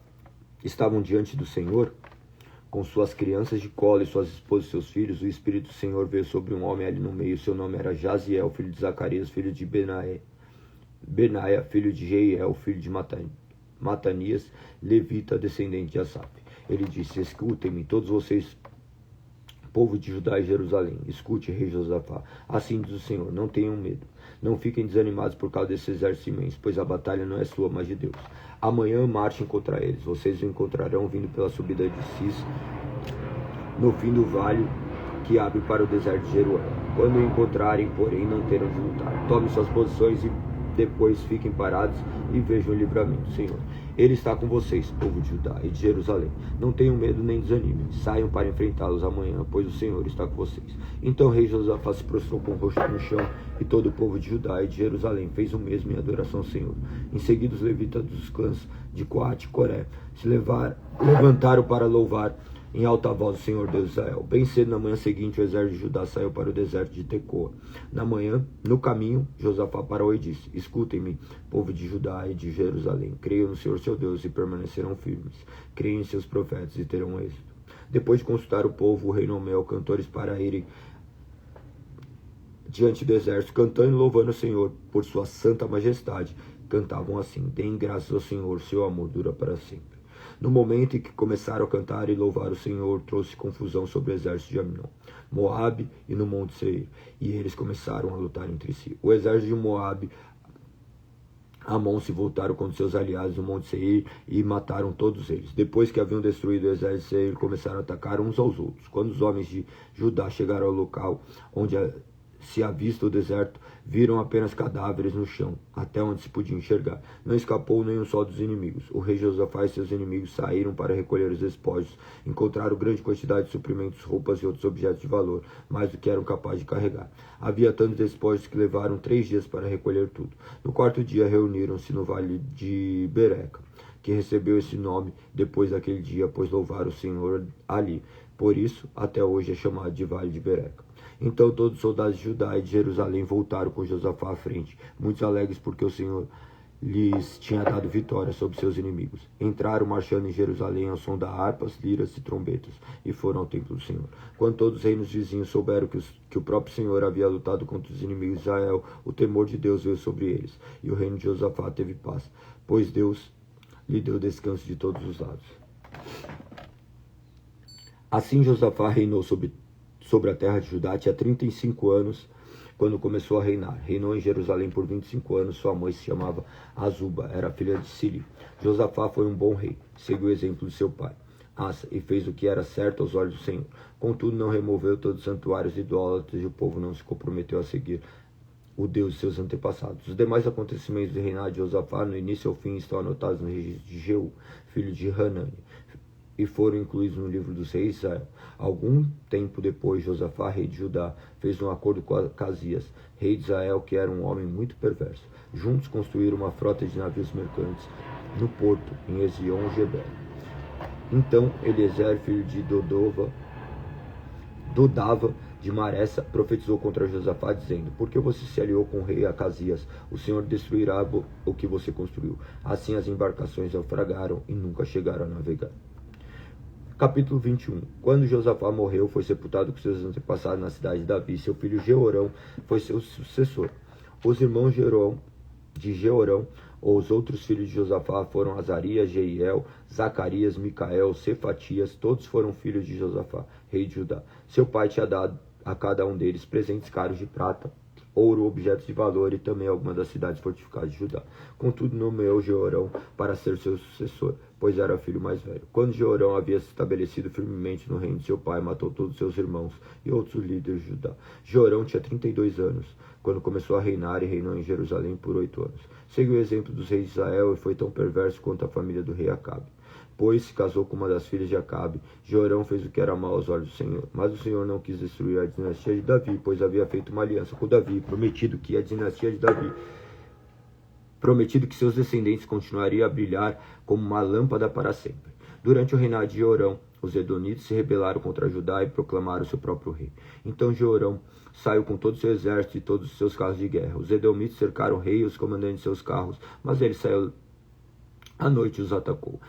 estavam diante do Senhor, com suas crianças de colo e suas esposas e seus filhos, o Espírito do Senhor veio sobre um homem ali no meio. Seu nome era Jaziel, filho de Zacarias, filho de Benaia, filho de Jeiel, filho de Matanias, levita, descendente de Asaf. Ele disse: escutem-me, todos vocês, povo de Judá e Jerusalém. Escute, rei Josafá. Assim diz o Senhor: não tenham medo. Não fiquem desanimados por causa desse exército imenso, pois a batalha não é sua, mas de Deus. Amanhã marchem contra eles. Vocês o encontrarão vindo pela subida de Cis, no fim do vale que abre para o deserto de Jeruel. Quando o encontrarem, porém, não terão de lutar. Tomem suas posições e depois fiquem parados e vejam o livramento do Senhor. Ele está com vocês, povo de Judá e de Jerusalém. Não tenham medo nem desanimem. Saiam para enfrentá-los amanhã, pois o Senhor está com vocês. Então o rei Josafá se prostrou com o rosto no chão, e todo o povo de Judá e de Jerusalém fez o mesmo em adoração ao Senhor. Em seguida, os levitas dos clãs de Coate e Coré se levantaram para louvar em alta voz o Senhor Deus de Israel. Bem cedo na manhã seguinte, o exército de Judá saiu para o deserto de Tecoa. Na manhã, no caminho, Josafá parou e disse: escutem-me, povo de Judá e de Jerusalém. Creiam no Senhor seu Deus e permanecerão firmes. Creiam em seus profetas e terão êxito. Depois de consultar o povo, o rei nomeou cantores para irem diante do exército, cantando e louvando o Senhor por sua santa majestade. Cantavam assim: deem graças ao Senhor, seu amor dura para sempre. No momento em que começaram a cantar e louvar o Senhor, trouxe confusão sobre o exército de Amon, Moabe e no Monte Seir, e eles começaram a lutar entre si. O exército de Moabe, Amon se voltaram contra seus aliados no Monte Seir e mataram todos eles. Depois que haviam destruído o exército de Seir, começaram a atacar uns aos outros. Quando os homens de Judá chegaram ao local onde se avista o deserto, viram apenas cadáveres no chão, até onde se podia enxergar. Não escapou nenhum só dos inimigos. O rei Josafá e seus inimigos saíram para recolher os despojos. Encontraram grande quantidade de suprimentos, roupas e outros objetos de valor, mais do que eram capazes de carregar. Havia tantos despojos que levaram 3 dias para recolher tudo. No 4º dia reuniram-se no vale de Bereca, que recebeu esse nome depois daquele dia, pois louvaram o Senhor ali. Por isso, até hoje é chamado de Vale de Bereca. Então todos os soldados de Judá e de Jerusalém voltaram com Josafá à frente, muitos alegres porque o Senhor lhes tinha dado vitória sobre seus inimigos. Entraram marchando em Jerusalém ao som da harpas, liras e trombetas, e foram ao templo do Senhor. Quando todos os reinos vizinhos souberam que o próprio Senhor havia lutado contra os inimigos de Israel, o temor de Deus veio sobre eles, e o reino de Josafá teve paz, pois Deus lhe deu descanso de todos os lados. Assim Josafá reinou sobre a terra de Judá, tinha 35 anos quando começou a reinar. Reinou em Jerusalém por 25 anos. Sua mãe se chamava Azuba, era filha de Sili. Josafá foi um bom rei, seguiu o exemplo de seu pai Asa, e fez o que era certo aos olhos do Senhor. Contudo, não removeu todos os santuários idólatras, e o povo não se comprometeu a seguir o Deus de seus antepassados. Os demais acontecimentos do reinado de Josafá, no início ao fim, estão anotados no registro de Jeú, filho de Hanani, e foram incluídos no livro dos reis de Israel. Algum tempo depois, Josafá, rei de Judá, fez um acordo com Acasias, rei de Israel, que era um homem muito perverso. Juntos construíram uma frota de navios mercantes no porto, em Ezion-Geber. Então Eliezer, filho de Dodava de Maressa, profetizou contra Josafá, dizendo: por que você se aliou com o rei Acasias? O Senhor destruirá o que você construiu. Assim as embarcações naufragaram e nunca chegaram a navegar. Capítulo 21. Quando Josafá morreu, foi sepultado com seus antepassados na cidade de Davi. Seu filho Jeorão foi seu sucessor. Os irmãos de Jeorão, ou os outros filhos de Josafá, foram Azarias, Jeiel, Zacarias, Micael, Cefatias. Todos foram filhos de Josafá, rei de Judá. Seu pai tinha dado a cada um deles presentes caros de prata, ouro, objetos de valor e também algumas das cidades fortificadas de Judá. Contudo, nomeou Jeorão para ser seu sucessor, pois era o filho mais velho. Quando Jeorão havia se estabelecido firmemente no reino de seu pai, matou todos seus irmãos e outros líderes de Judá. Jeorão tinha 32 anos quando começou a reinar, e reinou em Jerusalém por 8 anos. Seguiu o exemplo dos reis de Israel e foi tão perverso quanto a família do rei Acabe, pois se casou com uma das filhas de Acabe. Jeorão fez o que era mal aos olhos do Senhor. Mas o Senhor não quis destruir a dinastia de Davi, pois havia feito uma aliança com Davi, prometido que seus descendentes continuariam a brilhar como uma lâmpada para sempre. Durante o reinado de Jeorão, os edonitas se rebelaram contra Judá e proclamaram seu próprio rei. Então Jeorão saiu com todo o seu exército e todos os seus carros de guerra. Os edomitas cercaram o rei e os comandantes de seus carros, mas ele saiu à noite e os atacou.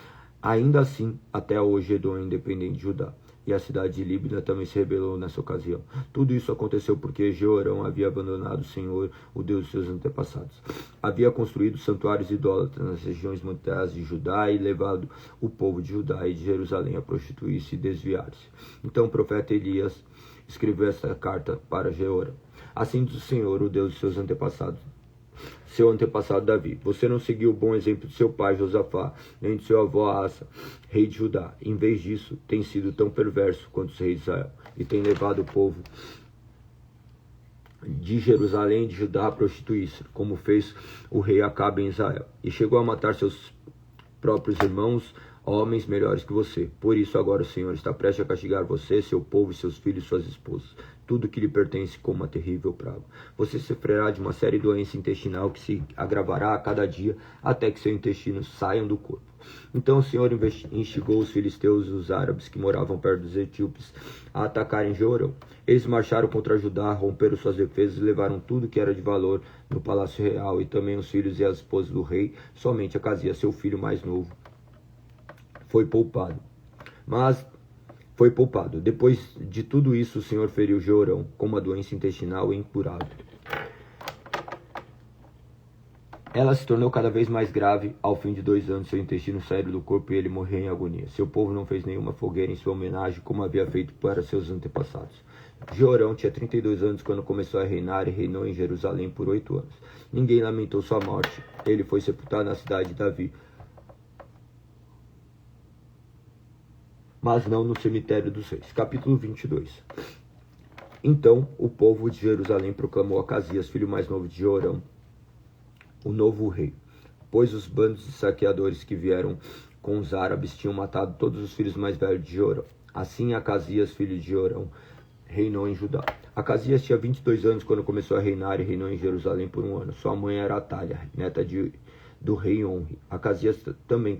Ainda assim, até hoje Edom é independente de Judá, e a cidade de Líbna também se rebelou nessa ocasião. Tudo isso aconteceu porque Jeorão havia abandonado o Senhor, o Deus de seus antepassados. Havia construído santuários idólatras nas regiões montanhosas de Judá e levado o povo de Judá e de Jerusalém a prostituir-se e desviar-se. Então o profeta Elias escreveu esta carta para Jeorão: assim diz o Senhor, o Deus de seus antepassados, seu antepassado Davi: você não seguiu o bom exemplo de seu pai Josafá, nem de seu avô Asa, rei de Judá. Em vez disso, tem sido tão perverso quanto os reis de Israel, e tem levado o povo de Jerusalém e de Judá a prostituir-se, como fez o rei Acabe em Israel, e chegou a matar seus próprios irmãos, homens melhores que você. Por isso agora o Senhor está prestes a castigar você, seu povo e seus filhos e suas esposas. tudo que lhe pertence como uma terrível praga. Você sofrerá de uma séria doença intestinal que se agravará a cada dia até que seus intestinos saiam do corpo. Então o Senhor instigou os filisteus e os árabes que moravam perto dos etíopes a atacarem Jeorão. Eles marcharam contra Judá, romperam suas defesas e levaram tudo que era de valor no palácio real, e também os filhos e as esposas do rei. Somente Acasias, seu filho mais novo, foi poupado. Depois de tudo isso, o Senhor feriu Jeorão com uma doença intestinal incurável. Ela se tornou cada vez mais grave. Ao fim de 2 anos, seu intestino saiu do corpo e ele morreu em agonia. Seu povo não fez nenhuma fogueira em sua homenagem, como havia feito para seus antepassados. Jeorão tinha 32 anos quando começou a reinar e reinou em Jerusalém por 8 anos. Ninguém lamentou sua morte. Ele foi sepultado na cidade de Davi, mas não no cemitério dos reis. Capítulo 22. Então o povo de Jerusalém proclamou Acasias, filho mais novo de Jeorão, o novo rei, pois os bandos de saqueadores que vieram com os árabes tinham matado todos os filhos mais velhos de Jeorão. Assim Acasias, filho de Jeorão, reinou em Judá. Acasias tinha 22 anos quando começou a reinar e reinou em Jerusalém por 1 ano. Sua mãe era Atália, neta do rei Onri. Acasias também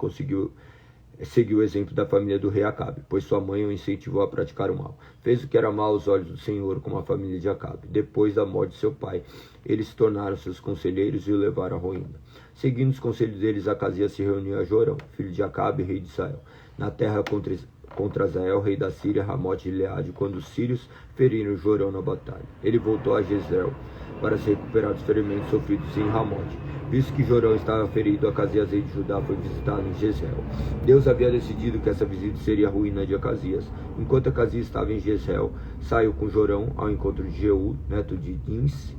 seguiu o exemplo da família do rei Acabe, pois sua mãe o incentivou a praticar o mal. Fez o que era mal aos olhos do Senhor, como a família de Acabe. Depois da morte de seu pai, eles se tornaram seus conselheiros e o levaram à ruína. Seguindo os conselhos deles, Acasias se reuniu a Jorão, filho de Acabe, rei de Israel, na terra contra Azael, rei da Síria, Ramote de Gileade, quando os sírios feriram Jorão na batalha. Ele voltou a Jezreel para se recuperar dos ferimentos sofridos em Ramote. Visto que Jorão estava ferido, Acasias, rei de Judá, foi visitá-lo em Jezreel. Deus havia decidido que essa visita seria a ruína de Acasias. Enquanto Acasias estava em Jezreel, saiu com Jorão ao encontro de Jeú, neto de Nins,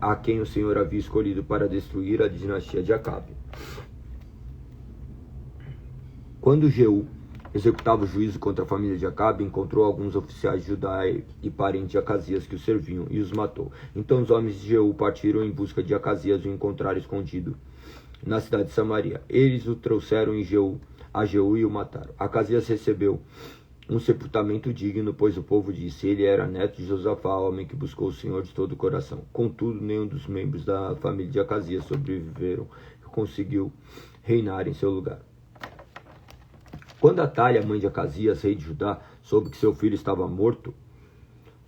a quem o Senhor havia escolhido para destruir a dinastia de Acabe. Quando Jeú executava o juízo contra a família de Acabe, encontrou alguns oficiais de Judá e parentes de Acasias que o serviam e os matou. Então os homens de Jeú partiram em busca de Acasias e o encontraram escondido na cidade de Samaria. Eles o trouxeram a Jeú e o mataram. Acasias recebeu um sepultamento digno, pois o povo disse: ele era neto de Josafá, homem que buscou o Senhor de todo o coração. Contudo, nenhum dos membros da família de Acasias sobreviveram e conseguiu reinar em seu lugar. Quando Atália, mãe de Acasias, rei de Judá, soube que seu filho estava morto,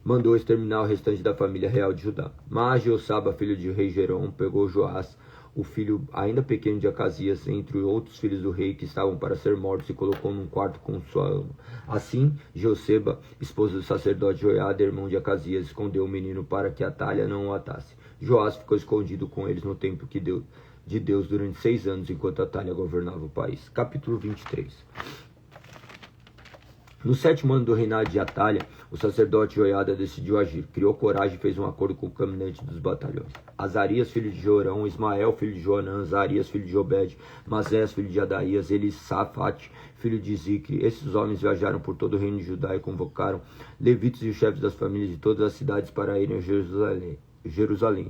mandou exterminar o restante da família real de Judá. Mas Jeossaba, filho de rei Jeroão, pegou Joás, o filho ainda pequeno de Acasias, entre outros filhos do rei que estavam para ser mortos, e colocou num quarto com sua ama. Assim, Jeosseba, esposa do sacerdote Joiada, irmão de Acasias, escondeu o menino para que Atália não o atasse. Joás ficou escondido com eles no templo de Deus durante 6 anos, enquanto Atália governava o país. Capítulo 23. No 7º ano do reinado de Atália, o sacerdote Joiada decidiu agir. Criou coragem e fez um acordo com o comandante dos batalhões: Azarias, filho de Jorão, Ismael, filho de Joanã, Azarias, filho de Obed, Mazés, filho de Adaías, Elisafate, filho de Zicre. Esses homens viajaram por todo o reino de Judá e convocaram levitas e os chefes das famílias de todas as cidades para irem a Jerusalém.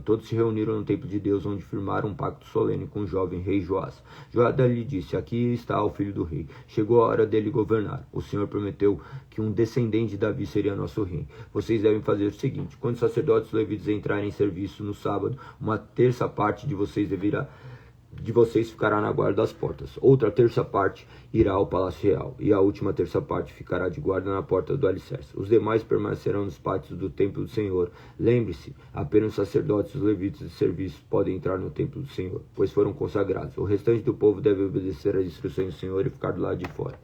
Todos se reuniram no templo de Deus, onde firmaram um pacto solene com o jovem rei Joás. Joiada lhe disse: aqui está o filho do rei. Chegou a hora dele governar. O Senhor prometeu que um descendente de Davi seria nosso rei. Vocês devem fazer o seguinte: quando os sacerdotes levitas entrarem em serviço no sábado, uma terça parte de vocês ficará na guarda das portas. Outra terça parte irá ao palácio real, e a última terça parte ficará de guarda na porta do alicerce. Os demais permanecerão nos pátios do templo do Senhor. Lembre-se, apenas os sacerdotes e os levitas de serviço podem entrar no templo do Senhor, pois foram consagrados. O restante do povo deve obedecer às instruções do Senhor e ficar do lado de fora.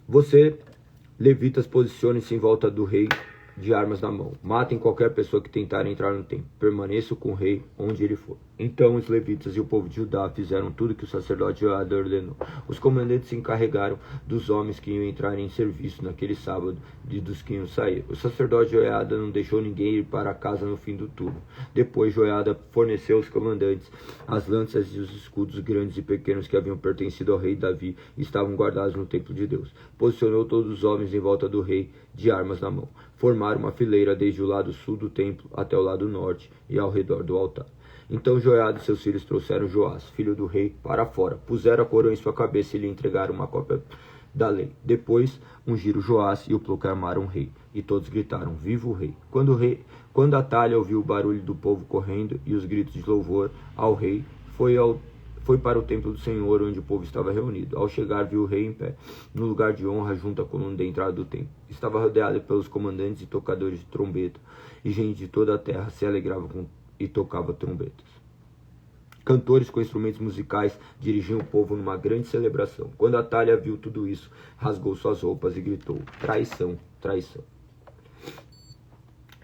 Você, levitas, posicione-se em volta do rei de armas na mão. Matem qualquer pessoa que tentar entrar no templo. Permaneçam com o rei onde ele for. Então os levitas e o povo de Judá fizeram tudo que o sacerdote Joiada ordenou. Os comandantes se encarregaram dos homens que iam entrar em serviço naquele sábado e dos que iam sair. O sacerdote Joiada não deixou ninguém ir para casa no fim do turno. Depois Joiada forneceu aos comandantes as lanças e os escudos grandes e pequenos que haviam pertencido ao rei Davi e estavam guardados no templo de Deus. Posicionou todos os homens em volta do rei de armas na mão. Formaram uma fileira desde o lado sul do templo até o lado norte e ao redor do altar. Então Joiada e seus filhos trouxeram Joás, filho do rei, para fora. Puseram a coroa em sua cabeça e lhe entregaram uma capa da lei. Depois ungiram Joás e o proclamaram rei, e todos gritaram: viva o rei! Quando Atalha ouviu o barulho do povo correndo e os gritos de louvor ao rei, foi para o templo do Senhor, onde o povo estava reunido. Ao chegar, viu o rei em pé, no lugar de honra, junto à coluna da entrada do templo. Estava rodeado pelos comandantes e tocadores de trombeta, e gente de toda a terra se alegrava e tocava trombetas. Cantores com instrumentos musicais dirigiam o povo numa grande celebração. Quando Atalha viu tudo isso, rasgou suas roupas e gritou: traição, traição.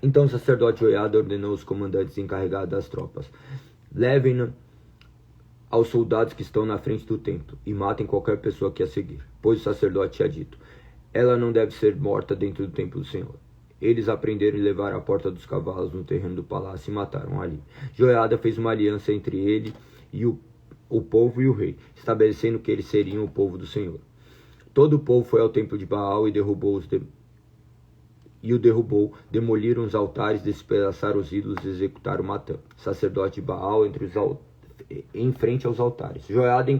Então o sacerdote Joiada ordenou os comandantes encarregados das tropas: levem-na aos soldados que estão na frente do templo e matem qualquer pessoa que a seguir, pois o sacerdote tinha dito: ela não deve ser morta dentro do templo do Senhor. Eles a prenderam e levaram à porta dos cavalos no terreno do palácio e mataram ali. Joiada fez uma aliança entre ele e o povo e o rei, estabelecendo que eles seriam o povo do Senhor. Todo o povo foi ao templo de Baal e o derrubou, demoliram os altares, despedaçaram os ídolos e executaram Matã, sacerdote de Baal, em frente aos altares. Joiada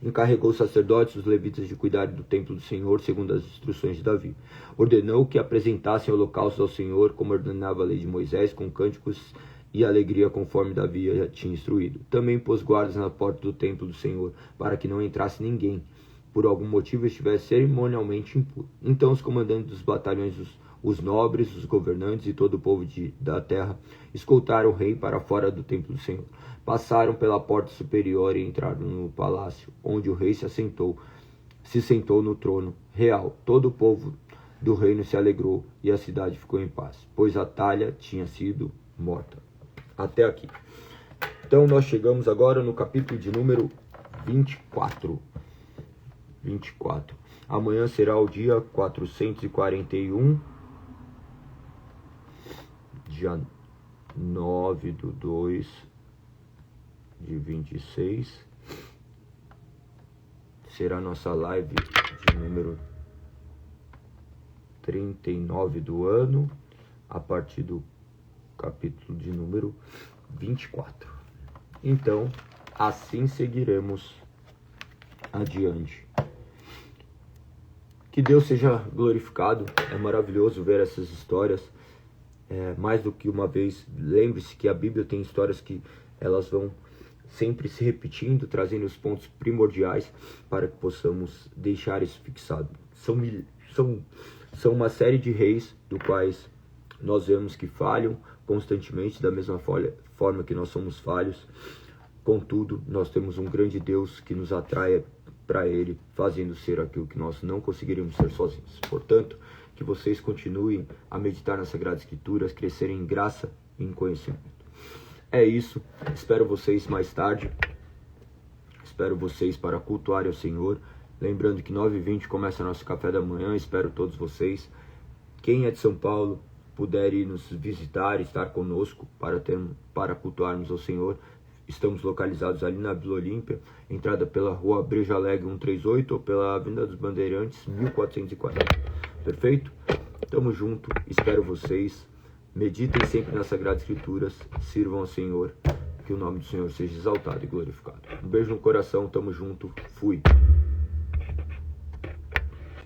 encarregou os sacerdotes e os levitas de cuidar do templo do Senhor, segundo as instruções de Davi. Ordenou que apresentassem holocaustos ao Senhor, como ordenava a lei de Moisés, com cânticos e alegria, conforme Davi já tinha instruído. Também pôs guardas na porta do templo do Senhor, para que não entrasse ninguém, por algum motivo estivesse cerimonialmente impuro. Então os comandantes dos batalhões, os nobres, os governantes e todo o povo da terra escoltaram o rei para fora do templo do Senhor. Passaram pela porta superior e entraram no palácio, onde o rei se sentou no trono real. Todo o povo do reino se alegrou e a cidade ficou em paz, pois Atalha tinha sido morta. Até aqui. Então nós chegamos agora no capítulo de número 24. Amanhã será o dia 441, dia 9/2/26. Será nossa live de número 39 do ano, a partir do capítulo de número 24. Então, assim seguiremos adiante. Que Deus seja glorificado. É maravilhoso ver essas histórias. Mais do que uma vez, lembre-se que a Bíblia tem histórias que elas vão sempre se repetindo, trazendo os pontos primordiais para que possamos deixar isso fixado. São uma série de reis, do quais nós vemos que falham constantemente, da mesma forma que nós somos falhos. Contudo, nós temos um grande Deus que nos atrai para Ele, fazendo ser aquilo que nós não conseguiríamos ser sozinhos. Portanto, que vocês continuem a meditar nas Sagradas Escrituras, crescerem em graça e em conhecimento. É isso. Espero vocês mais tarde. Espero vocês para cultuarem ao Senhor. Lembrando que 9h20 começa nosso café da manhã. Espero todos vocês. Quem é de São Paulo puder ir nos visitar, estar conosco para cultuarmos ao Senhor. Estamos localizados ali na Vila Olímpia, entrada pela rua Brejo Alegre 138 ou pela Avenida dos Bandeirantes 1440. Perfeito? Tamo junto, espero vocês. Meditem sempre nas Sagradas Escrituras, sirvam ao Senhor, que o nome do Senhor seja exaltado e glorificado. Um beijo no coração, tamo junto, fui.